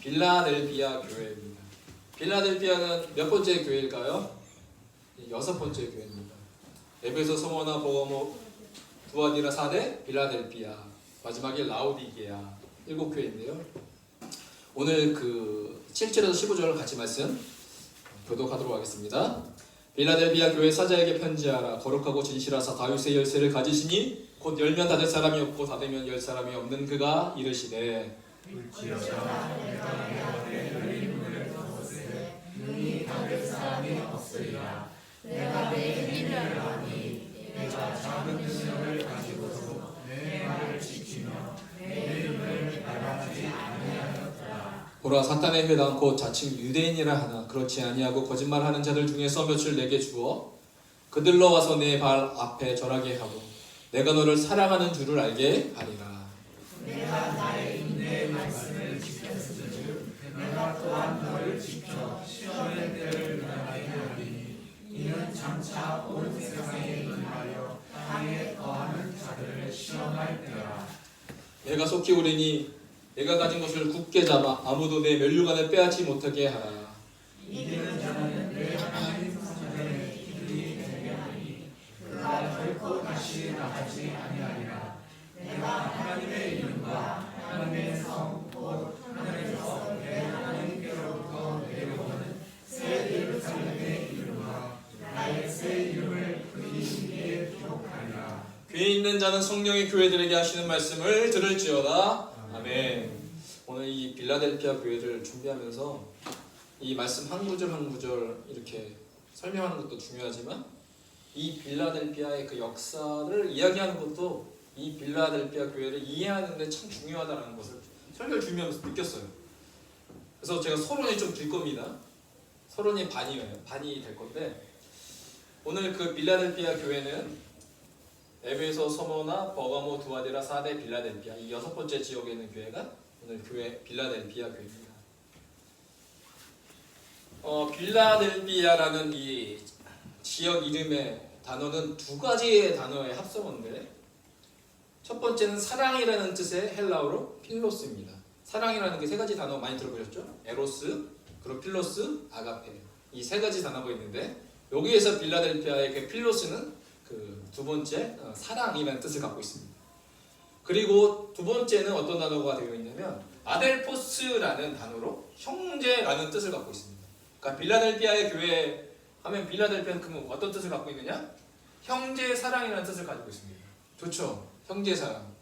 빌라델비아 교회입니다. 빌라델비아는 몇 번째 교회일까요? 6번째 교회입니다. 에베소, 소모나, 버가모, 두아디라, 사데, 빌라델비아, 마지막에 라오디게아 7교회인데요. 오늘 그 7절에서 15절 같이 말씀 교독하도록 하겠습니다. 빌라델비아 교회 사자에게 편지하라. 거룩하고 진실하사 다윗의 열쇠를 가지시니 곧 열면 닫을 사람이 없고 닫으면 열 사람이 없는 그가 이르시되 문이 닫을 사람이 없으리라. 내가 내 일을 아니 내가 작은 능력을 가지고도 내 말을 지키며 내 이름을 나가지 아니하였더라. 보라, 사탄의 회당 곧 자칭 유대인이라 하나 그렇지 아니하고 거짓말하는 자들 중에서 몇을 내게 주어 그들로 와서 내 발 앞에 절하게 하고 내가 너를 사랑하는 줄을 알게 하리라. 내가 나의 인내의 말씀을 지켰으니 내가 또한 너를 지켜 시험의 때를 면하게 하리니 이는 장차 온 세상에 임하여 땅에 거하는 자들을 시험할 때라. 내가 속히 오리니 내가 가진 것을 굳게 잡아 아무도 내 면류관을 빼앗지 못하게 하라. 이기는 자는 내 하나님 성전의 기둥이 되게 하니 그가 결코 다시 나가지 아니하리라. 내가 하나님의 이름과 하나님의 성 곧 하늘에서 내 하나님께로부터 내려오는 새 예루살렘의 이름과 나의 새 이름을 그 이름 위에 기록하리라. 귀 있는 자는 성령의 교회들에게 하시는 말씀을 들을지어다. 아멘. 오늘 이 빌라델피아 교회를 준비하면서 이 말씀 한 구절 한 구절 이렇게 설명하는 것도 중요하지만 이 빌라델피아의 그 역사를 이야기하는 것도 이 빌라델피아 교회를 이해하는 데 참 중요하다는 것을 설교를 준비하면서 느꼈어요. 그래서 제가 서론이 좀 길 겁니다. 서론이 반이에요. 반이 될 건데 오늘 그 빌라델피아 교회는 에베소, 소모나, 버가모, 두아디라, 사데, 빌라델피아 이 6번째 지역에 있는 교회가 오늘 교회 빌라델피아 교회입니다. 빌라델피아라는 이 지역 이름의 단어는 두 가지의 단어의 합성어인데 첫 번째는 사랑이라는 뜻의 헬라어로 필로스입니다. 사랑이라는 게 세 가지 단어 많이 들어보셨죠? 에로스, 그리고 필로스, 아가페 이 세 가지 단어가 있는데 여기에서 빌라델피아의 그 필로스는 그 두 번째 사랑이라는 뜻을 갖고 있습니다. 그리고 두 번째는 어떤 단어가 되어 있냐면 아델포스라는 단어로 형제라는 뜻을 갖고 있습니다. 그러니까 빌라델피아의 교회 하면 빌라델피아는 그러면 어떤 뜻을 갖고 있느냐? 형제 사랑이라는 뜻을 가지고 있습니다. 좋죠? 형제 사랑.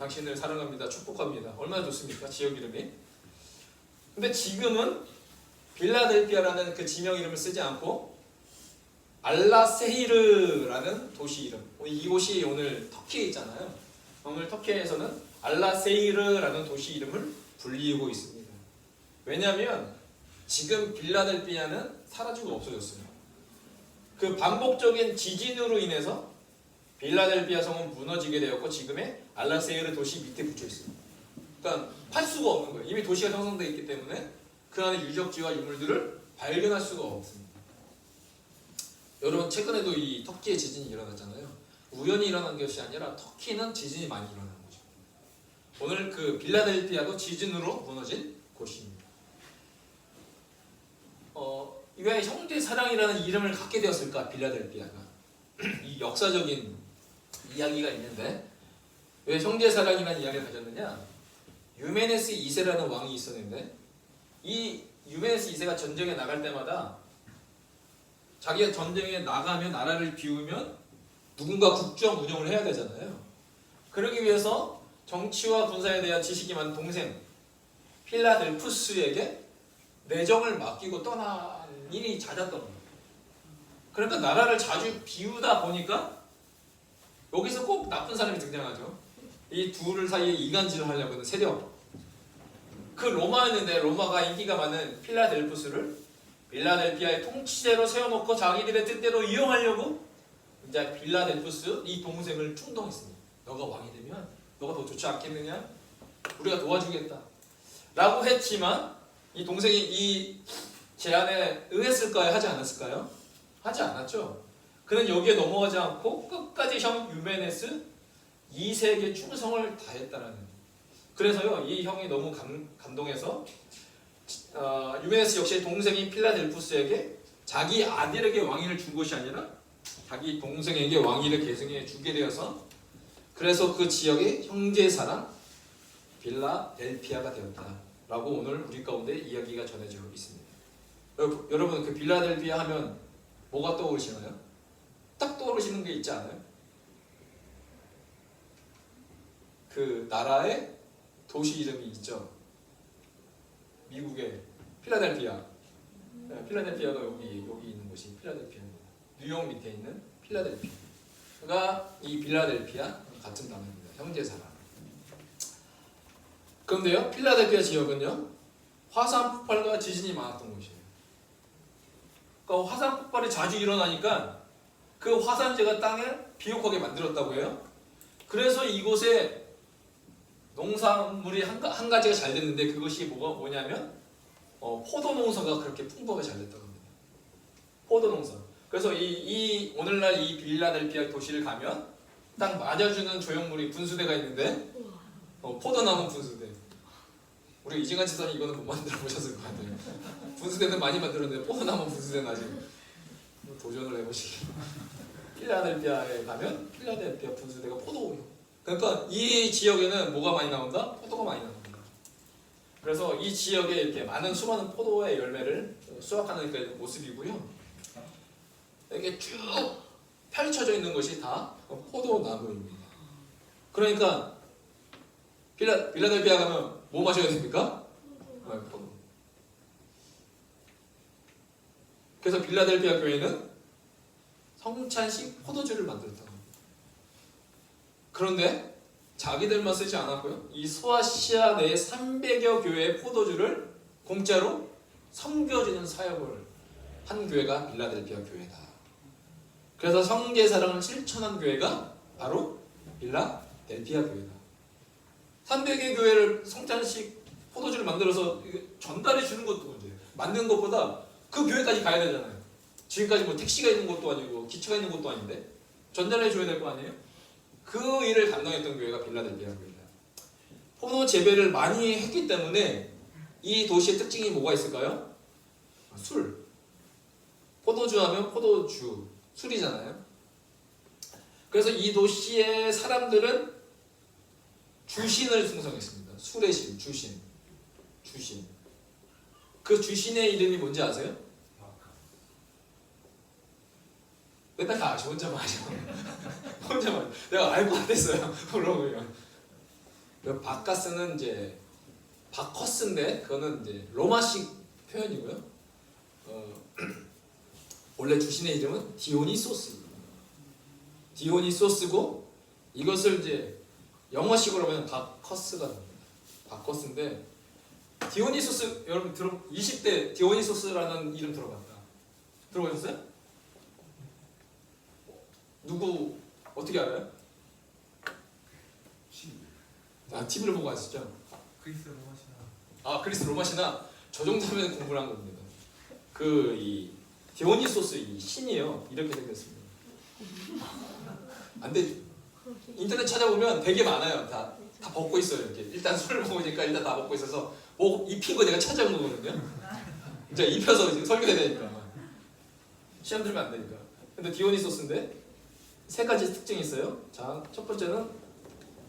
당신을 사랑합니다. 축복합니다. 얼마나 좋습니까? 지역 이름이. 근데 지금은 빌라델피아라는 그 지명 이름을 쓰지 않고 알라세이르라는 도시 이름. 이곳이 오늘 터키에 있잖아요. 오늘 터키에서는 알라세이르라는 도시 이름을 불리우고 있습니다. 왜냐하면 지금 빌라델피아는 사라지고 없어졌어요. 그 반복적인 지진으로 인해서 빌라델피아 성은 무너지게 되었고 지금의 알라세이르 도시 밑에 붙여 있어요. 그러니까 팔 수가 없는 거예요. 이미 도시가 형성되어 있기 때문에 그 안에 유적지와 유물들을 발견할 수가 없습니다. 여러분 최근에도 이 터키에 지진이 일어났잖아요. 우연히 일어난 것이 아니라 터키는 지진이 많이 일어나는 거죠. 오늘 그 빌라델피아도 지진으로 무너진 곳입니다. 왜 형제 사랑이라는 이름을 갖게 되었을까? 빌라델피아가 이 역사적인 이야기가 있는데 왜 형제 사랑이라는 이야기를 가졌느냐? 유메네스 2세라는 왕이 있었는데 이 유메네스 2세가 전쟁에 나갈 때마다 자기가 전쟁에 나가면 나라를 비우면 누군가 국정 운영을 해야 되잖아요. 그러기 위해서 정치와 군사에 대한 지식이 많은 동생 필라델푸스에게 내정을 맡기고 떠난 일이 잦았던 거예요. 그러니까 나라를 자주 비우다 보니까 여기서 꼭 나쁜 사람이 등장하죠. 이 둘 사이에 이간질을 하려고 하는 세력. 그 로마였는데 로마가 인기가 많은 필라델푸스를 빌라델피아의 통치자로 세워놓고 자기들의 뜻대로 이용하려고 이제 빌라델푸스 이 동생을 충동했습니다. 너가 왕이 되면 너가 더 좋지 않겠느냐? 우리가 도와주겠다 라고 했지만 이 동생이 이 제안에 응했을까요? 하지 않았을까요? 하지 않았죠. 그는 여기에 넘어가지 않고 끝까지 형 유메네스 2세에게 충성을 다했다라는 그래서요 이 형이 너무 감동해서 유메네스 역시 동생인 필라델푸스에게 자기 아들에게 왕위를 준 것이 아니라 자기 동생에게 왕위를 계승해 주게 되어서 그래서 그 지역의 형제사랑 빌라델피아가 되었다라고 오늘 우리 가운데 이야기가 전해지고 있습니다. 여러분 그 빌라델피아 하면 뭐가 떠오르시나요? 딱 떠오르시는 게 있지 않아요? 그 나라의 도시 이름이 있죠. 미국의 필라델피아. 필라델피아가 여기 있는 곳이 필라델피아입니다. 뉴욕 밑에 있는 필라델피아가 이 빌라델피아 같은 단어입니다. 형제사랑. 그런데요, 필라델피아 지역은요 화산 폭발과 지진이 많았던 곳이에요. 그러니까 화산 폭발이 자주 일어나니까 그 화산재가 땅을 비옥하게 만들었다고 해요. 그래서 이곳에 농산물이 한 가지가 잘 됐는데 그것이 뭐냐면 포도 농사가 그렇게 풍부하게 잘 됐다고 합니다. 포도 농사. 그래서 이 오늘날 이 빌라델피아 도시를 가면 딱 맞아주는 조형물이 분수대가 있는데 포도나무 분수대. 우리 이진관 지사님 이거는 못 만들어 보셨을 것 같아요. 분수대는 많이 만들었는데 포도나무 분수대는 아직 도전을 해보시기. 필라델피아에 가면 필라델피아 분수대가 포도예요. 그러니까 이 지역에는 뭐가 많이 나온다? 포도가 많이 나옵니다. 그래서 이 지역에 이렇게 수많은 포도의 열매를 수확하는 그 모습이고요. 이렇게 쭉 펼쳐져 있는 것이 다 포도나무입니다. 그러니까 빌라델피아 가면 뭐 마셔야 됩니까? 포도. 그래서 빌라델피아 교회는 성찬식 포도주를 만들었다고 합니다. 그런데 자기들만 쓰지 않았고요. 이 소아시아 내 300여 교회의 포도주를 공짜로 섬겨주는 사역을 한 교회가 빌라델피아 교회다. 그래서 형제사랑을 실천한 교회가 바로 빌라델피아 교회다. 300의 교회를 성찬식 포도주를 만들어서 전달해 주는 것도 문제예요. 만드는 것보다 그 교회까지 가야 되잖아요. 지금까지 뭐 택시가 있는 것도 아니고 기차가 있는 것도 아닌데 전달해 줘야 될 거 아니에요? 그 일을 감당했던 교회가 빌라델피아 교회다. 포도 재배를 많이 했기 때문에 이 도시의 특징이 뭐가 있을까요? 술. 포도주 하면 포도주, 술이잖아요. 그래서 이 도시의 사람들은 주신을 숭상했습니다. 술의 신, 주신. 그 주신의 이름이 뭔지 아세요? 맨날 다 아셔. 혼자만 아셔. 혼자만. 내가 알고 안 됐어요. 물어보면. 바카스는 이제 바커스인데 그거는 이제 로마식 표현이고요. 원래 주신의 이름은 디오니소스고 이것을 이제 영어식으로 하면 바커스가 됩니다. 바커스인데 디오니소스 여러분 20대 디오니소스라는 이름 들어보셨어요? 누구 어떻게 알아요? TV를 보고 왔었죠? 그리스 로마시나. 그리스 로마시나 저 정도면 공부를 한 겁니다. 이 디오니소스 이 신이에요. 이렇게 생겼습니다. 근데 인터넷 찾아보면 되게 많아요. 다 벗고 있어요. 이렇게 일단 술을 먹으니까 일단 다 벗고 있어서 뭐 입힌 거 내가 찾아온 거거든요. 이제 입혀서 설교해야 되니까 시험 들면 안 되니까. 근데 디오니소스인데 세 가지 특징이 있어요. 자, 첫 번째는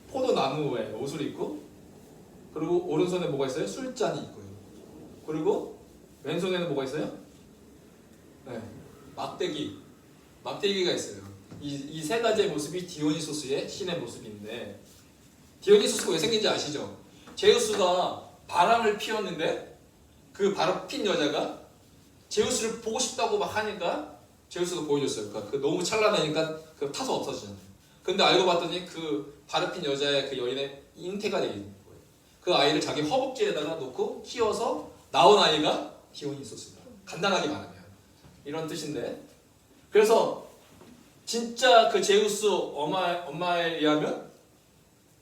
포도나무에 옷을 입고 그리고 오른손에 뭐가 있어요? 술잔이 있고요. 그리고 왼손에는 뭐가 있어요? 네, 막대기가 있어요. 이 세 가지의 모습이 디오니소스의 신의 모습인데 디오니소스가 왜 생긴지 아시죠? 제우스가 바람을 피웠는데 그 바람 핀 여자가 제우스를 보고 싶다고 막 하니까 제우스가 보여줬어요. 그러니까 너무 찬란하니까 타서 없어지잖아요. 근데 알고 봤더니 그 바람 핀 여자의 그 여인의 잉태가 되는 거예요. 그 아이를 자기 허벅지에다가 놓고 키워서 나온 아이가 디오니소스다. 간단하게 말하면 이런 뜻인데 그래서 진짜 그 제우스 엄마에 의하면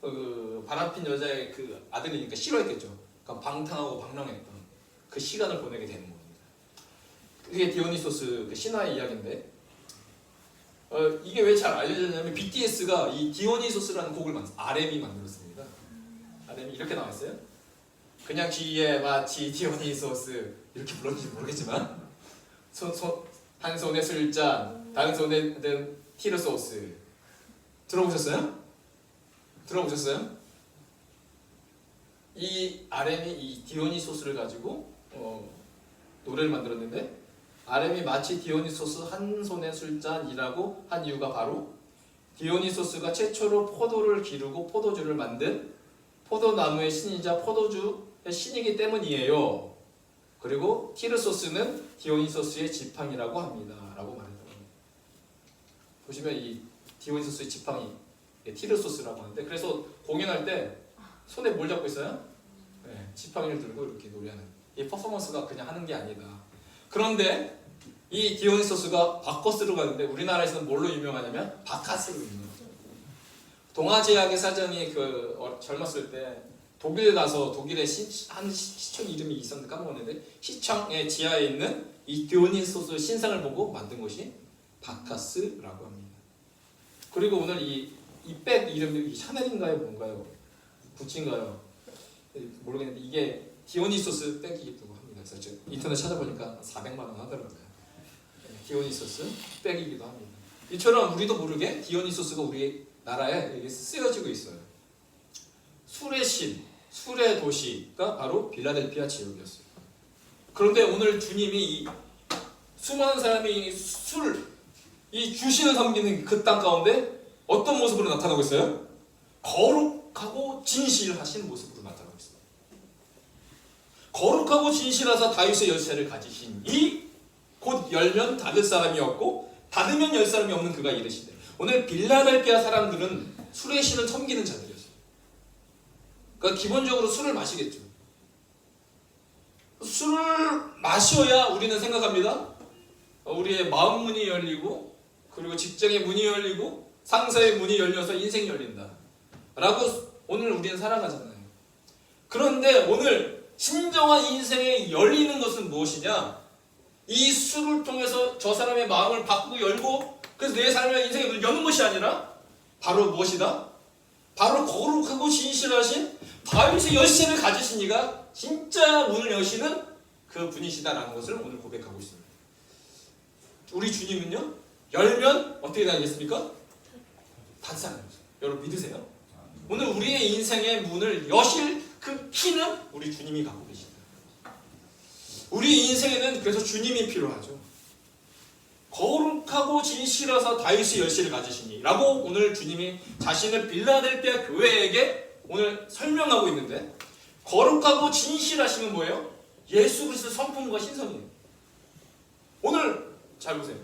그 바람핀 여자의 그 아들이니까 싫어했겠죠. 그러니까 방탕하고 방랑했던 그 시간을 보내게 되는 겁니다. 그게 디오니소스 그 신화의 이야기인데 이게 왜 잘 알려졌냐면 BTS가 이 디오니소스라는 곡을 RM이 만들었습니다. 아렘이 이렇게 나와 있어요. 그냥 뒤에 마치 디오니소스 이렇게 불렀는지 모르겠지만 한 손에 술잔, 다른 손에는 티르소스. 들어보셨어요? 들어보셨어요? 이 아렘이 이 디오니소스를 가지고 노래를 만들었는데, 아렘이 마치 디오니소스 한 손에 술잔이라고 한 이유가 바로 디오니소스가 최초로 포도를 기르고 포도주를 만든 포도나무의 신이자 포도주의 신이기 때문이에요. 그리고 티르소스는 디오니소스의 지팡이라고 합니다. 라고 말했다고 합니다. 보시면 이 디오니소스의 지팡이, 티르소스라고 하는데, 그래서 공연할 때 손에 뭘 잡고 있어요? 네, 지팡이를 들고 이렇게 노래하는. 이 퍼포먼스가 그냥 하는 게 아니다. 그런데 이 디오니소스가 바커스로 가는데 우리나라에서는 뭘로 유명하냐면 바카스로 유명하죠. 동아제약의 사장이 젊었을 때 독일 가서 독일의 한 시청 이름이 있었는데 까먹었는데, 시청의 지하에 있는 이 디오니소스 신상을 보고 만든 것이 바카스라고 합니다. 그리고 오늘 이 백 이름이 샤넬인가요? 뭔가요? 구찌인가요? 모르겠는데 이게 디오니소스 백이기도 합니다. 그래서 저 인터넷 찾아보니까 400만 원 하더라고요. 디오니소스 백이기도 합니다. 이처럼 우리도 모르게 디오니소스가 우리 나라에 쓰여지고 있어요. 술의 신, 술의 도시가 바로 빌라델피아 지역이었어요. 그런데 오늘 주님이 이 수많은 사람이 이 주신을 섬기는 그 땅 가운데 어떤 모습으로 나타나고 있어요? 거룩하고 진실하신 모습으로 나타나고 있어요. 거룩하고 진실하사 다윗의 열쇠를 가지신 이 곧 열면 닫을 사람이 없고 닫으면 열 사람이 없는 그가 이르시되, 오늘 빌라델피아 사람들은 술의 신을 섬기는 자들이었어요. 그러니까 기본적으로 술을 마시겠죠. 술을 마셔야 우리는 생각합니다. 우리의 마음 문이 열리고, 그리고 직장의 문이 열리고, 상사의 문이 열려서 인생이 열린다 라고 오늘 우리는 살아가잖아요. 그런데 오늘 진정한 인생에 열리는 것은 무엇이냐? 이 술을 통해서 저 사람의 마음을 바꾸고 열고, 그래서 내 삶의 인생의 문을 여는 것이 아니라 바로 무엇이다? 바로 거룩하고 진실하신 다윗의 열쇠를 가지신 이가 진짜 문을 여시는 그 분이시다라는 것을 오늘 고백하고 있습니다. 우리 주님은요, 열면 어떻게 되겠습니까? 닫잖아요. 여러분 믿으세요? 오늘 우리의 인생의 문을 여실 그 키는 우리 주님이 갖고 계십니다. 우리 인생에는 그래서 주님이 필요하죠. 거룩하고 진실하사 다윗의 열쇠를 가지시니 라고 오늘 주님이 자신을 빌라델피아 교회에게 오늘 설명하고 있는데, 거룩하고 진실하시면 뭐예요? 예수 그리스도의 성품과 신성이에요. 오늘 잘 보세요.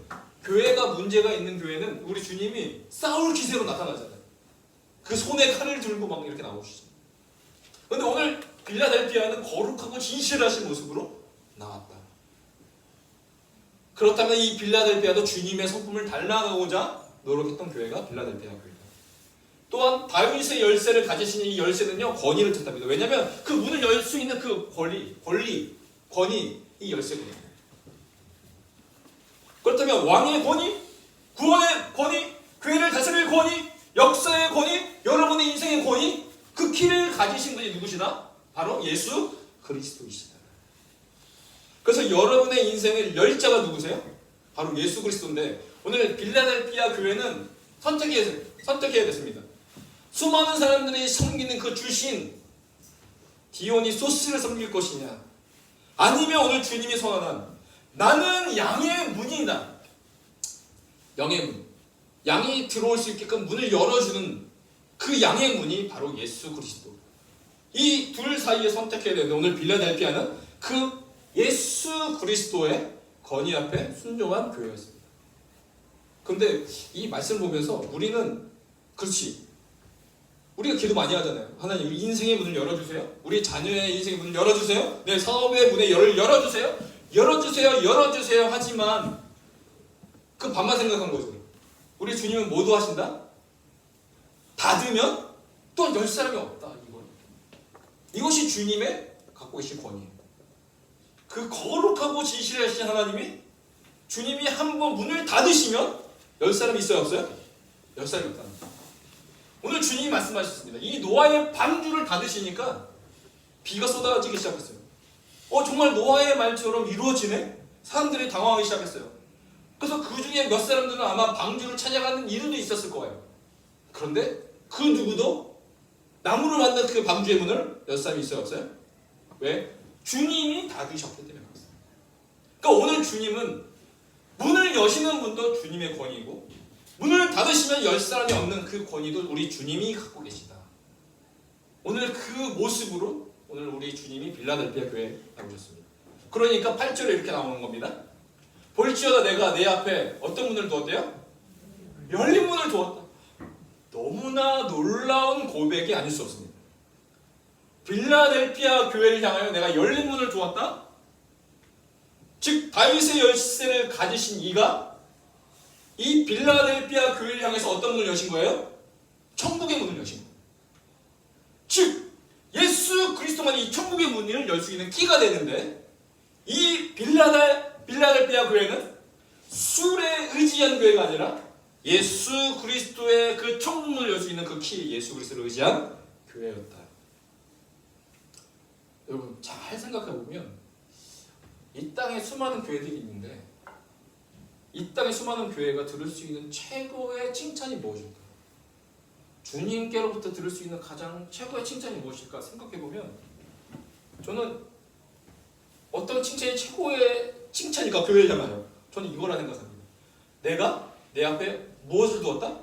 교회가 문제가 있는 교회는 우리 주님이 싸울 기세로 나타나잖아요. 그 손에 칼을 들고 막 이렇게 나오시죠. 그런데 오늘 빌라델피아는 거룩하고 진실하신 모습으로 나왔다. 그렇다면 이 빌라델피아도 주님의 성품을 닮아가고자 노력했던 교회가 빌라델피아 교회다. 또한 다윗의 열쇠를 가지신 이 열쇠는요, 권위를 뜻합니다. 왜냐하면 그 문을 열 수 있는 그 권위, 이 열쇠거든요. 그렇다면 왕의 권위, 구원의 권위, 교회를 다스릴 권위, 역사의 권위, 여러분의 인생의 권위, 그 키를 가지신 분이 누구시다? 바로 예수 그리스도이시다. 그래서 여러분의 인생을 열 자가 누구세요? 바로 예수 그리스도인데, 오늘 빌라델피아 교회는 선택해야 됐습니다. 수많은 사람들이 섬기는 그 주신 디오니소스를 섬길 것이냐, 아니면 오늘 주님이 선언한 나는 양의 문이다. 양의 문, 양이 들어올 수 있게끔 문을 열어주는 그 양의 문이 바로 예수 그리스도. 이 둘 사이에 선택해야 되는데, 오늘 빌라델피아는 그 예수 그리스도의 권위 앞에 순종한 교회였습니다. 그런데 이 말씀을 보면서 우리는, 그렇지, 우리가 기도 많이 하잖아요. 하나님, 우리 인생의 문을 열어주세요. 우리 자녀의 인생의 문을 열어주세요. 내 사업의 문의 열어주세요. 열어주세요 하지만 그 반만 생각한 거죠. 우리 주님은 모두 하신다? 닫으면 또 열 사람이 없다. 이것이 주님의 갖고 계신 권위예요. 그 거룩하고 진실하신 하나님이, 주님이 한번 문을 닫으시면 열 사람이 있어요, 없어요? 열 사람이 없다. 오늘 주님이 말씀하셨습니다. 이 노아의 방주를 닫으시니까 비가 쏟아지기 시작했어요. 정말 노아의 말처럼 이루어지네? 사람들이 당황하기 시작했어요. 그래서 그 중에 몇 사람들은 아마 방주를 찾아가는 이유도 있었을 거예요. 그런데 그 누구도 나무로 만든 그 방주의 문을 열 사람이 있어요, 없어요? 왜? 주님이 닫으셨기 때문에 그렇습니다. 그러니까 오늘 주님은 문을 여시는 분도 주님의 권위이고 문을 닫으시면 열 사람이 없는 그 권위도 우리 주님이 갖고 계시다. 오늘 그 모습으로 오늘 우리 주님이 빌라델피아 교회에 나오셨습니다. 그러니까 8절에 이렇게 나오는 겁니다. 볼지어다 내가 내 앞에 어떤 문을 두었대요? 열린 문을 두었다. 너무나 놀라운 고백이 아닐 수 없습니다. 빌라델피아 교회를 향하여 내가 열린 문을 두었다? 즉 다윗의 열쇠를 가지신 이가 이 빌라델피아 교회를 향해서 어떤 문을 여신 거예요? 천국의 문을 여신 거예요. 즉 예수 그리스도만 이 천국의 문을 열 수 있는 키가 되는데 이 빌라델피아 교회는 술에 의지한 교회가 아니라 예수 그리스도의 그 천국을 열 수 있는 그 키, 예수 그리스도를 의지한 교회였다. 여러분 잘 생각해 보면 이 땅에 수많은 교회들이 있는데 이 땅에 수많은 교회가 들을 수 있는 최고의 칭찬이 무엇일까? 주님께로부터 들을 수 있는 가장 최고의 칭찬이 무엇일까 생각해 보면 저는 어떤 칭찬이 최고의 칭찬일까 교회를 향하여 저는 이거라 생각합니다. 내가 내 앞에 무엇을 두었다?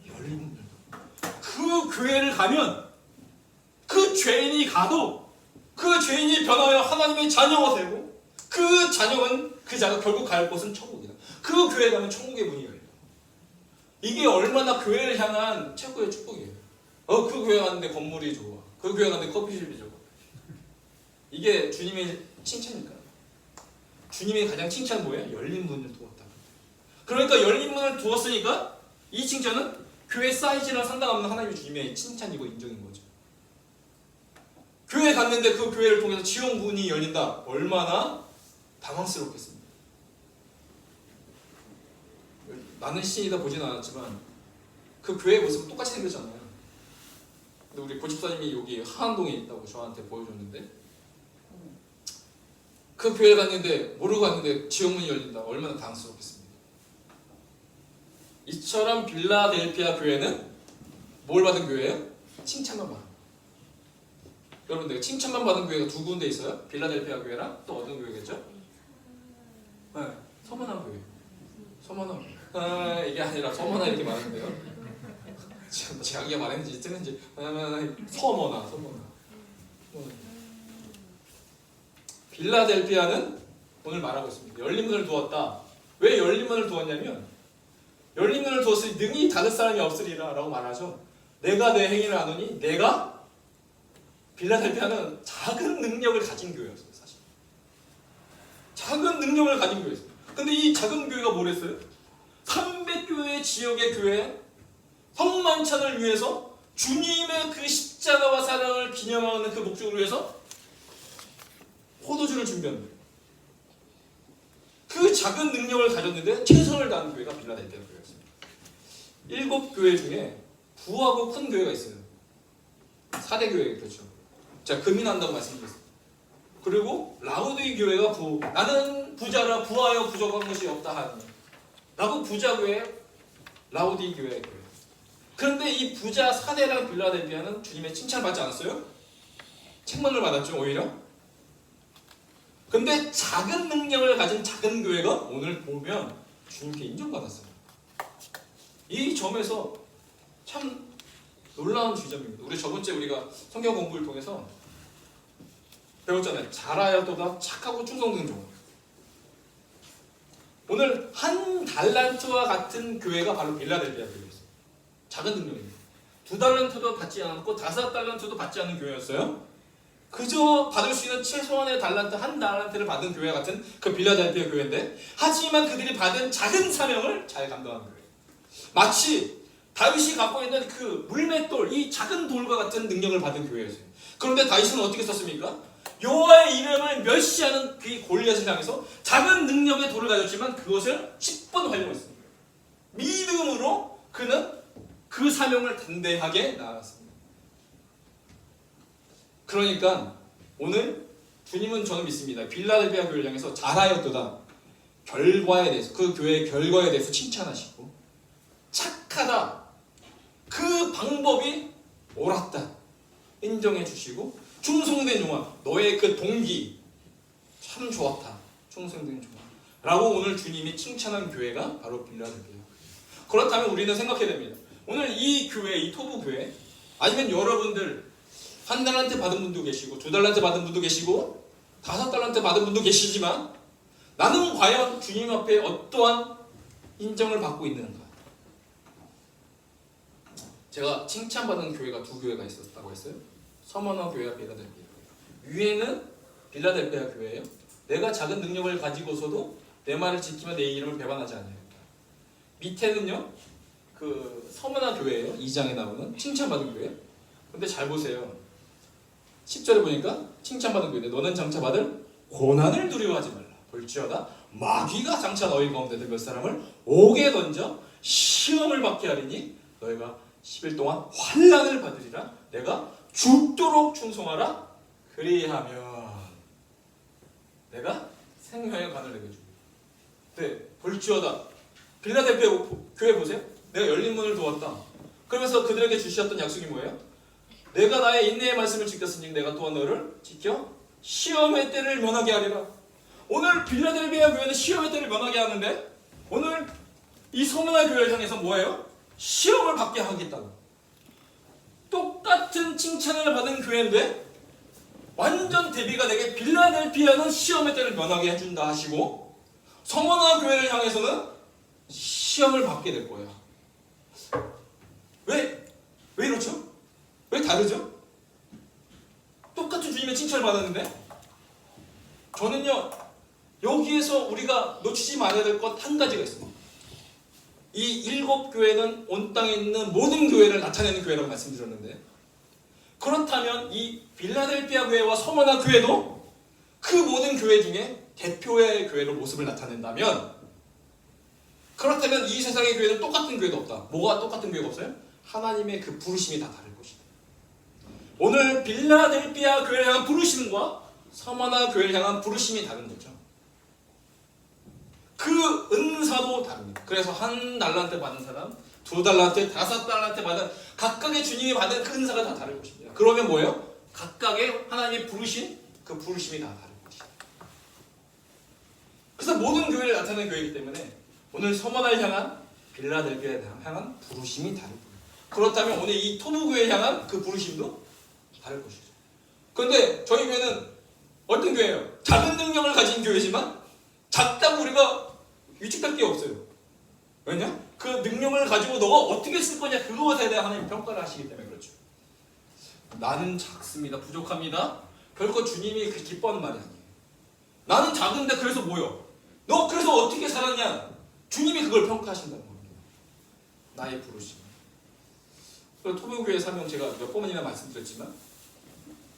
열린 문을. 그 교회를 가면 그 죄인이 가도 그 죄인이 변하여 하나님의 자녀가 되고 그 자녀는 그 자가 결국 갈 곳은 천국이다. 그 교회에 가면 천국의 문이 열려. 이게 얼마나 교회를 향한 최고의 축복이에요. 그 교회 갔는데 건물이 좋아. 그 교회 갔는데 커피숍이 좋아. 이게 주님의 칭찬일까요? 주님의 가장 칭찬은 뭐예요? 열린 문을 두었다. 그러니까 열린 문을 두었으니까 이 칭찬은 교회 사이즈랑 상관없는 하나님의 주님의 칭찬이고 인정인 거죠. 교회 갔는데 그 교회를 통해서 지옥 문이 열린다. 얼마나 당황스럽겠습니까? 나는 신이다 보진 않았지만 그 교회의 모습은 똑같이 생겼잖아요. 근데 우리 고집사님이 여기 하안동에 있다고 저한테 보여줬는데 그 교회 갔는데 모르고 갔는데 지옥 문이 열린다. 얼마나 당황스럽겠습니까? 이처럼 빌라델피아 교회는 뭘 받은 교회예요? 칭찬만 받은. 여러분들 칭찬만 받은 교회가 두 군데 있어요. 빌라델피아 교회랑 또 어떤 교회겠죠? 네, 서머나 교회. 서머나. 이게 아니라 서머나 이렇게 말하는데요. 지금 자기가 말했는지 뜨는지 서머나. 빌라델피아는 오늘 말하고 있습니다. 열린 문을 두었다. 왜 열린 문을 두었냐면 열린 문을 두었으니 능히 닫을 사람이 없으리라 라고 말하죠. 내가 내 행위를 아노니 내가 빌라델피아는 작은 능력을 가진 교회였어요. 사실 작은 능력을 가진 교회였어요. 근데 이 작은 교회가 뭘 했어요? 300교회 지역의 교회 성만찬을 위해서 주님의 그 십자가와 사랑을 기념하는 그 목적을 위해서 포도주를 준비한 거예요. 그 작은 능력을 가졌는데 최선을 다한 교회가 빌라델피아 교회였습니다. 7교회 중에 부하고 큰 교회가 있어요. 4대 교회 그렇죠. 자, 금이 난다고 말씀드렸습니다. 그리고 라우디 교회가 나는 부자라 부하여 부족한 것이 없다 하니 라고 부자 교회 라우디 교회. 그런데 이 부자 4대랑 빌라델피아는 주님의 칭찬을 받지 않았어요? 책망을 받았죠 오히려. 근데 작은 능력을 가진 작은 교회가 오늘 보면 주님께 인정받았어요. 이 점에서 참 놀라운 지점입니다. 우리 저번주에 우리가 성경 공부를 통해서 배웠잖아요. 잘하여도다 착하고 충성된 종. 오늘 한 달란트와 같은 교회가 바로 빌라델피아 교회였어요. 작은 능력입니다. 2달란트도 받지 않았고 5달란트도 받지 않는 교회였어요. 그저 받을 수 있는 최소한의 달란트 한 달란트를 받은 교회 같은 그 빌라델피아 교회인데 하지만 그들이 받은 작은 사명을 잘 감당한 교회. 마치 다윗이 갖고 있는 그 물맷돌 이 작은 돌과 같은 능력을 받은 교회였어요. 그런데 다윗은 어떻게 썼습니까? 여호와의 이름을 멸시하는 그 골리앗을 향해서 작은 능력의 돌을 가졌지만 그것을 10번 활용했습니다. 믿음으로 그는 그 사명을 담대하게 나아갔습니다. 그러니까 오늘 주님은 저는 믿습니다. 빌라델비아 교회를 향해서 잘하였도다. 결과에 대해서, 그 교회의 결과에 대해서 칭찬하시고, 착하다. 그 방법이 옳았다. 인정해 주시고, 충성된 종아, 너의 그 동기 참 좋았다. 충성된 종아. 라고 오늘 주님이 칭찬한 교회가 바로 빌라델비아. 그렇다면 우리는 생각해야 됩니다. 오늘 이 교회, 이 토부 교회, 아니면 여러분들 1달란트 받은 분도 계시고 2달란트 받은 분도 계시고 5달란트 받은 분도 계시지만 나는 과연 주님 앞에 어떠한 인정을 받고 있는가? 제가 칭찬받은 교회가 2교회가 있었다고 했어요. 서머너 교회와 빌라델비아 교회. 위에는 빌라델비아 교회예요. 내가 작은 능력을 가지고서도 내 말을 지키며 내 이름을 배반하지 않아요. 밑에는요, 그 서머나 교회예요. 2장에 나오는 칭찬받은 교회. 근데 잘 보세요. 10절에 보니까 칭찬받은 교회인데 너는 장차 받을 고난을 두려워하지 말라. 볼지어다 마귀가 장차 너희 가운데 몇 사람을 옥에 던져 시험을 받게 하리니 너희가 10일 동안 환난을 받으리라. 내가 죽도록 충성하라. 그리하면 내가 생명의 간을 내게 주고. 네, 볼지어다 빌라델비아 교회 보세요. 내가 열린 문을 두었다. 그러면서 그들에게 주셨던 약속이 뭐예요? 내가 나의 인내의 말씀을 지켰으니 내가 또한 너를 지켜 시험의 때를 면하게 하리라. 오늘 빌라델비아 교회는 시험의 때를 면하게 하는데 오늘 이 서머나 교회를 향해서 뭐예요? 시험을 받게 하겠다고. 똑같은 칭찬을 받은 교회인데 완전 대비가 되게 빌라델비아는 시험의 때를 면하게 해준다 하시고 서머나 교회를 향해서는 시험을 받게 될 거예요. 왜 이렇죠? 왜 다르죠? 똑같은 주님의 칭찬을 받았는데 저는요 여기에서 우리가 놓치지 말아야 될 것 한 가지가 있습니다. 이 7교회는 온 땅에 있는 모든 교회를 나타내는 교회라고 말씀드렸는데 그렇다면 이 빌라델비아 교회와 서머나 교회도 그 모든 교회 중에 대표의 교회로 모습을 나타낸다면 그렇다면 이 세상의 교회는 똑같은 교회도 없다. 뭐가 똑같은 교회가 없어요? 하나님의 그 부르심이 다 다를 것이다. 오늘 빌라델비아 교회를 향한 부르심과 서머나 교회를 향한 부르심이 다른 거죠. 그 은사도 다릅니다. 그래서 1달란트 받은 사람, 2달란트, 5달란트 받은 각각의 주님이 받은 그 은사가 다 다를 것입니다. 그러면 뭐예요? 각각의 하나님의 부르신 그 부르심이 다 다를 것이다. 그래서 모든 교회를 나타내는 교회이기 때문에 오늘 서머나를 향한 빌라델비아를 향한 부르심이 다를 거예요. 그렇다면 오늘 이 토부교회를 향한 그 부르심도 다를 것이죠. 그런데 저희 교회는 어떤 교회예요? 작은 능력을 가진 교회지만 작다고 우리가 위축될 게 없어요. 왜냐? 그 능력을 가지고 너가 어떻게 쓸 거냐 그것에 대한 하나님 평가를 하시기 때문에 그렇죠. 나는 작습니다. 부족합니다. 결코 주님이 그 기뻐하는 말이 아니에요. 나는 작은데 그래서 뭐요? 너 그래서 어떻게 살았냐? 주님이 그걸 평가하신다는 겁니다. 나의 부르심. 토부교회 사명 제가 몇 번이나 말씀드렸지만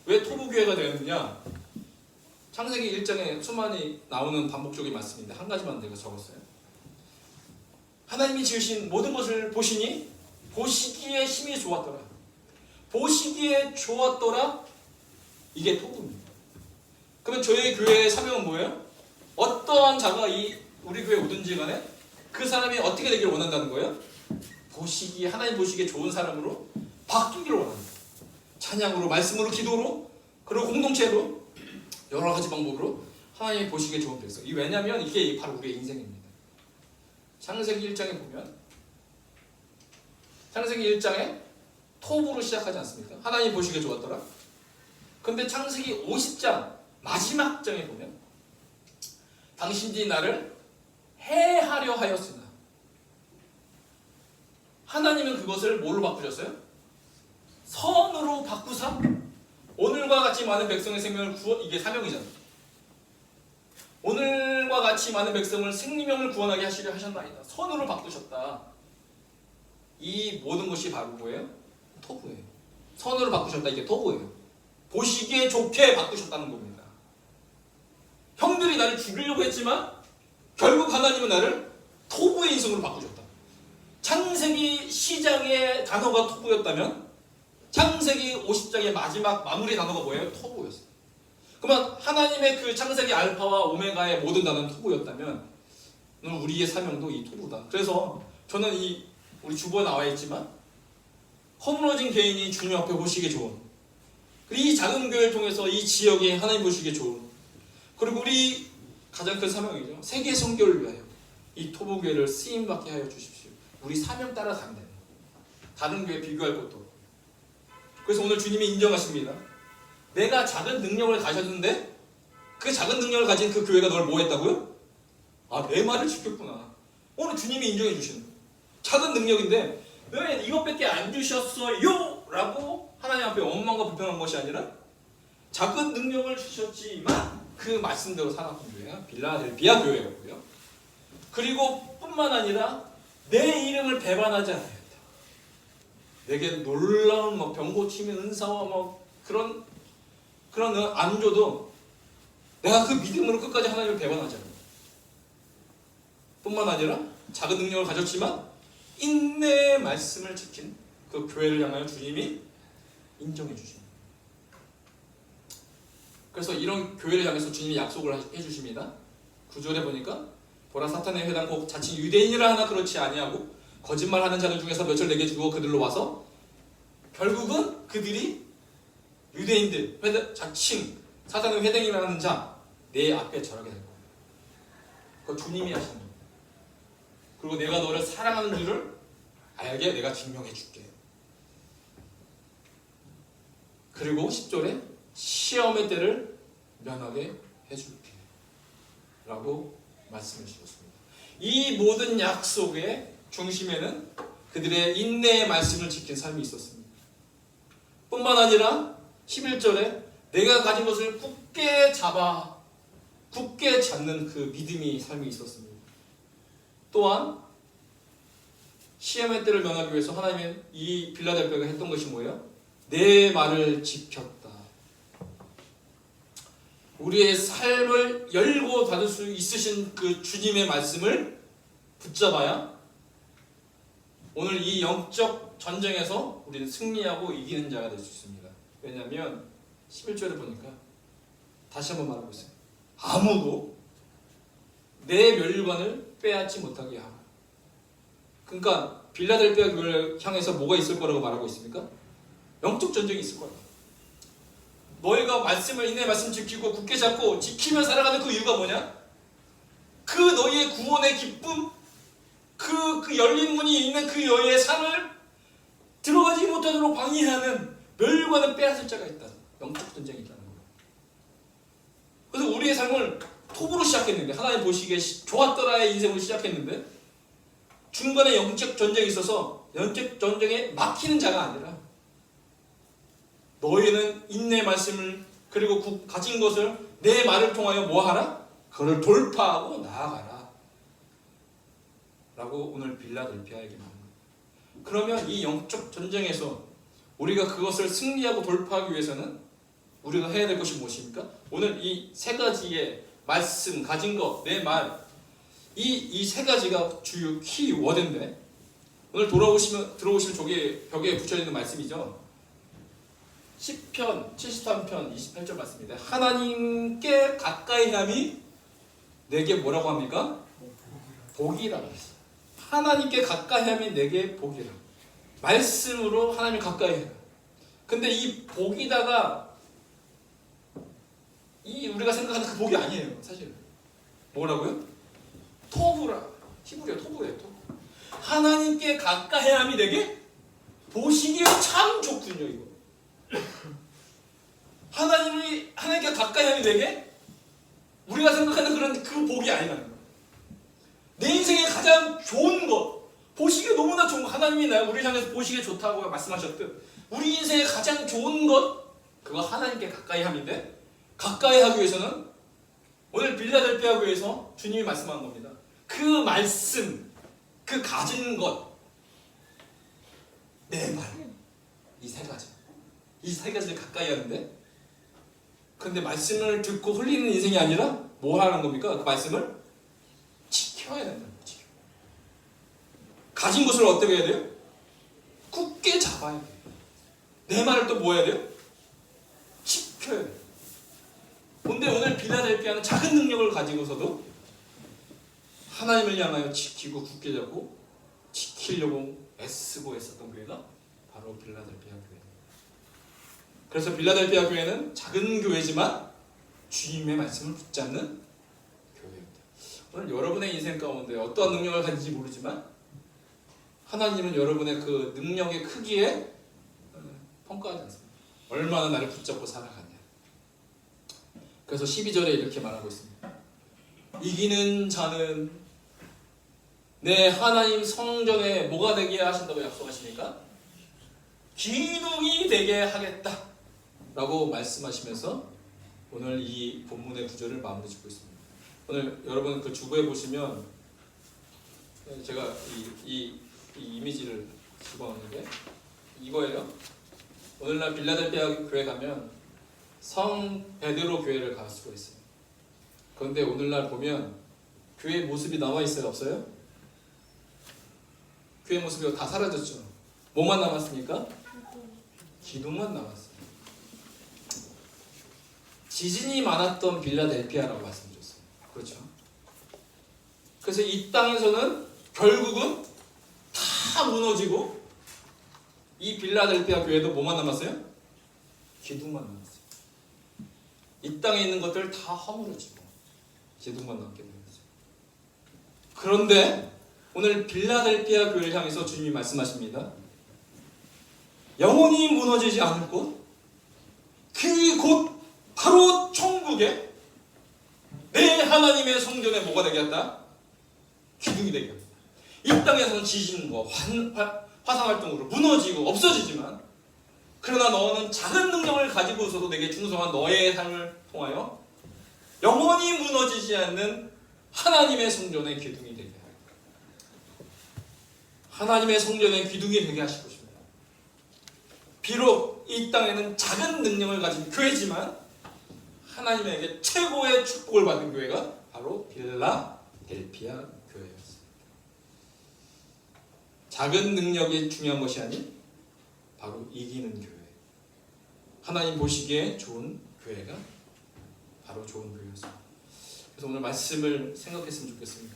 왜 토부교회가 되었느냐? 창세기 1장에 수많이 나오는 반복적인 말씀인데 한 가지만 내가 적었어요. 하나님이 지으신 모든 것을 보시니 보시기에 힘이 좋았더라. 보시기에 좋았더라. 이게 토부입니다. 그러면 저희 교회의 사명은 뭐예요? 어떠한 자가 우리 교회에 오든지 간에 그 사람이 어떻게 되기를 원한다는 거예요? 보시기에 하나님 보시기에 좋은 사람으로 바뀌기를 원합니다. 찬양으로, 말씀으로, 기도로, 그리고 공동체로 여러 가지 방법으로 하나님이 보시기에 좋은 백성. 왜냐하면 이게 바로 우리의 인생입니다. 창세기 1장에 보면 창세기 1장에 토부로 시작하지 않습니까? 하나님 보시기에 좋았더라. 근데 창세기 50장 마지막 장에 보면 당신들이 나를 해하려 하였으나 하나님은 그것을 뭘로 바꾸셨어요? 선으로 바꾸사 오늘과 같이 많은 백성의 생명을 이게 사명이잖아요. 오늘과 같이 많은 백성을 생명을 구원하게 하시려 하셨나이다. 선으로 바꾸셨다. 이 모든 것이 바로 뭐예요? 토부예요. 선으로 바꾸셨다. 이게 토부예요. 보시기에 좋게 바꾸셨다는 겁니다. 형들이 나를 죽이려고 했지만 결국 하나님은 나를 토부의 인성으로 바꾸셨다. 창세기 시작의 단어가 토부였다면 창세기 50장의 마지막 마무리 단어가 뭐예요? 토부였어요. 그러면 하나님의 그 창세기 알파와 오메가의 모든 단어는 토부였다면 오늘 우리의 사명도 이 토부다. 그래서 저는 우리 주보에 나와 있지만 허물어진 개인이 주님 앞에 보시기에 좋은, 이 작은 교회를 통해서 이 지역에 하나님 보시기에 좋은, 그리고 우리 가장 큰 사명이죠. 세계 선교를 위하여 이 토부교회를 쓰임받게 하여 주십시오. 우리 사명 따라 간다. 다른 교회 비교할 것도 없고. 그래서 오늘 주님이 인정하십니다. 내가 작은 능력을 가졌는데 그 작은 능력을 가진 그 교회가 널 뭐 했다고요? 아, 내 말을 지켰구나. 오늘 주님이 인정해 주시는 거예요. 작은 능력인데 왜 이것밖에 안 주셨어요? 라고 하나님 앞에 원망과 불평한 것이 아니라 작은 능력을 주셨지만 그 말씀대로 살았던 교회가 빌라델비아 교회였고요. 그리고 뿐만 아니라 내 이름을 배반하지 않았다. 내게 놀라운 병 고침의 은사와 그런 안 줘도 내가 그 믿음으로 끝까지 하나님을 배반하지 않았다. 뿐만 아니라 작은 능력을 가졌지만 인내의 말씀을 지킨 그 교회를 향하여 주님이 인정해 주십니다. 그래서 이런 교회를 향해서 주님이 약속을 해주십니다. 9절에 보니까 보라 사탄의 회당 곧 자칭 유대인이라 하나 그렇지 아니하고 거짓말하는 자들 중에서 몇을 내게 주고 그들로 와서 결국은 그들이 유대인들 자칭 사탄의 회당이라는 자 내 앞에 절하게 될 거예요. 그거 주님이 하시는 거예요. 그리고 내가 너를 사랑하는 줄을 알게 내가 증명해 줄게. 그리고 10절에 시험의 때를 면하게 해줄게 라고 말씀해 주셨습니다. 이 모든 약속의 중심에는 그들의 인내의 말씀을 지킨 삶이 있었습니다. 뿐만 아니라 11절에 내가 가진 것을 굳게 잡는 그 믿음이 삶이 있었습니다. 또한 시험의 때를 면하기 위해서 하나님은 이 빌라델비아가 했던 것이 뭐예요? 내 말을 지켰다. 우리의 삶을 열고 닫을 수 있으신 그 주님의 말씀을 붙잡아야 오늘 이 영적 전쟁에서 우리는 승리하고 이기는 자가 될 수 있습니다. 왜냐하면 11절에 보니까 다시 한번 말하고 있어요. 아무도 내 멸관을 빼앗지 못하게 하라. 그러니까 빌라델비아 교회를 향해서 뭐가 있을 거라고 말하고 있습니까? 영적 전쟁이 있을 거예요. 너희가 인내 말씀 지키고 굳게 잡고 지키며 살아가는 그 이유가 뭐냐? 그 너희의 구원의 기쁨, 그 열린 문이 있는 그 너희의 삶을 들어가지 못하도록 방해하는 멸관을 빼앗을 자가 있다. 영적 전쟁이 있다는 거예요. 그래서 우리의 삶을 톱으로 시작했는데, 하나님 보시기에 좋았더라의 인생으로 시작했는데 중간에 영적 전쟁이 있어서 영적 전쟁에 막히는 자가 아니라 너희는 인내 말씀을 그리고 가진 것을 내 말을 통하여 뭐하라? 그걸 돌파하고 나아가라 라고 오늘 빌라델비아에게 말합니다. 그러면 이 영적 전쟁에서 우리가 그것을 승리하고 돌파하기 위해서는 우리가 해야 될 것이 무엇입니까? 오늘 이 세 가지의 말씀, 가진 것, 내 말, 이 세 가지가 주요 키워드인데 오늘 들어오시면 벽에 붙여있는 말씀이죠. 10편, 73편, 28절 말씀입니다. 하나님께 가까이 함이 내게 뭐라고 합니까? 복이라고 했어요. 하나님께 가까이 함이 내게 복이라. 말씀으로 하나님 가까이 해라. 근데 이 복이다가 우리가 생각하는 그 복이 아니에요. 사실 뭐라고요? 토부라. 히브리어 토부예요. 토부. 하나님께 가까이 함이 내게 보시기에 참 좋군요. 이거 하나님께 가까이 함이 되게 우리가 생각하는 그런 그 복이 아니라는 거예요. 내 인생의 가장 좋은 것, 보시기에 너무나 좋은 것, 하나님이 우리를 향해서 보시기에 좋다고 말씀하셨듯 우리 인생의 가장 좋은 것, 그거 하나님께 가까이 함인데 가까이 하기 위해서는 오늘 빌라델비아 교회에서 주님이 말씀한 겁니다. 그 말씀, 그 가진 것, 내 말, 이 세 가지를 가까이 하는데, 근데 말씀을 듣고 흘리는 인생이 아니라 뭐 하는 겁니까? 그 말씀을 지켜야 된다는 거죠. 가진 것을 어떻게 해야 돼요? 굳게 잡아야 돼요. 내 말을 또 뭐 해야 돼요? 지켜야 돼요. 근데 오늘 빌라델피아는 작은 능력을 가지고서도 하나님을 향하여 지키고 굳게 잡고 지키려고 애쓰고 애썼던 교회가 바로 빌라델피아 교회입니다. 그래서 빌라델피아 교회는 작은 교회지만 주님의 말씀을 붙잡는 교회입니다. 오늘 여러분의 인생 가운데 어떠한 능력을 가진지 모르지만 하나님은 여러분의 그 능력의 크기에 평가하지 않습니다. 얼마나 나를 붙잡고 살아가냐. 그래서 12절에 이렇게 말하고 있습니다. 이기는 자는 내 하나님 성전에 뭐가 되게 하신다고 약속하시니까? 기둥이 되게 하겠다 라고 말씀하시면서 오늘 이 본문의 구절을 마무리 짓고 있습니다. 오늘 여러분 그 주보에 보시면 제가 이 이미지를 집어넣는데 이거예요. 오늘날 빌라델피아 교회 가면 성 베드로 교회를 갈 수가 있어요. 그런데 오늘날 보면 교회 모습이 남아 있어요, 없어요? 교회 모습이 다 사라졌죠. 뭐만 남았습니까? 기둥만 남았어요. 지진이 많았던 빌라델피아라고 말씀드렸어요. 그렇죠? 그래서 이 땅에서는 결국은 다 무너지고 이 빌라델피아 교회도 뭐만 남았어요? 기둥만 남았어요. 이 땅에 있는 것들 다 허물어지고 기둥만 남게 되는 거죠. 그런데 오늘 빌라델피아 교회를 향해서 주님이 말씀하십니다. 영원히 무너지지 않을 곳, 그 곳 바로 천국에 내 하나님의 성전에 뭐가 되게 한다? 기둥이 되게 합니다. 이 땅에서는 지진과 화산활동으로 무너지고 없어지지만 그러나 너는 작은 능력을 가지고서도 내게 충성한 너의 삶을 통하여 영원히 무너지지 않는 하나님의 성전의 기둥이 되게 하라. 하나님의 성전의 기둥이 되게 하실 것입니다. 비록 이 땅에는 작은 능력을 가진 교회지만 하나님에게 최고의 축복을 받은 교회가 바로 빌라델피아 교회였습니다. 작은 능력이 중요한 것이 아닌 바로 이기는 교회. 하나님 보시기에 좋은 교회가 바로 좋은 교회였습니다. 그래서 오늘 말씀을 생각했으면 좋겠습니다.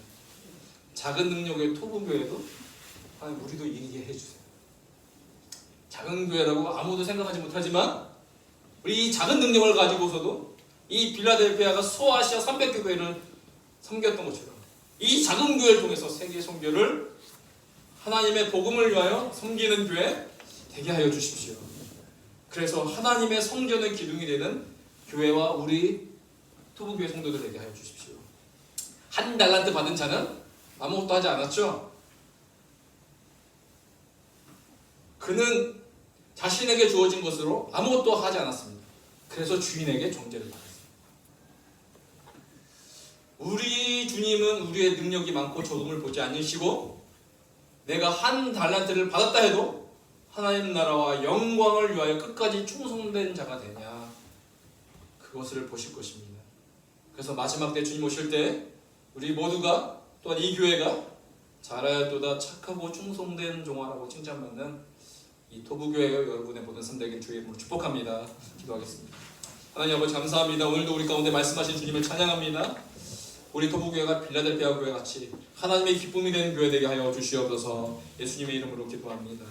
작은 능력의 토부교회도 하나님 우리도 이기게 해주세요. 작은 교회라고 아무도 생각하지 못하지만 우리 이 작은 능력을 가지고서도 이 빌라델피아가 소아시아 300개 교회를 섬겼던 것처럼 이 작은 교회를 통해서 세계 선교를 하나님의 복음을 위하여 섬기는 교회 되게 하여 주십시오. 그래서 하나님의 성전의 기둥이 되는 교회와 우리 토부교회 성도들 되게 하여 주십시오. 한 달란트 받은 자는 아무것도 하지 않았죠. 그는 자신에게 주어진 것으로 아무것도 하지 않았습니다. 그래서 주인에게 정죄를 받았습니다. 우리 주님은 우리의 능력이 많고 조금을 보지 않으시고 내가 한 달란트를 받았다 해도 하나님 나라와 영광을 위하여 끝까지 충성된 자가 되냐 그것을 보실 것입니다. 그래서 마지막 때 주님 오실 때 우리 모두가 또한 이 교회가 잘하였도다 착하고 충성된 종아라고 칭찬받는 이 토부교회가 여러분의 모든 선대에게 주의 이름으로 축복합니다. 기도하겠습니다. 하나님 아버지 감사합니다. 오늘도 우리 가운데 말씀하신 주님을 찬양합니다. 우리 토부교회가 빌라델피아 교회 같이 하나님의 기쁨이 되는 교회 되게 하여 주시옵소서. 예수님의 이름으로 기도합니다.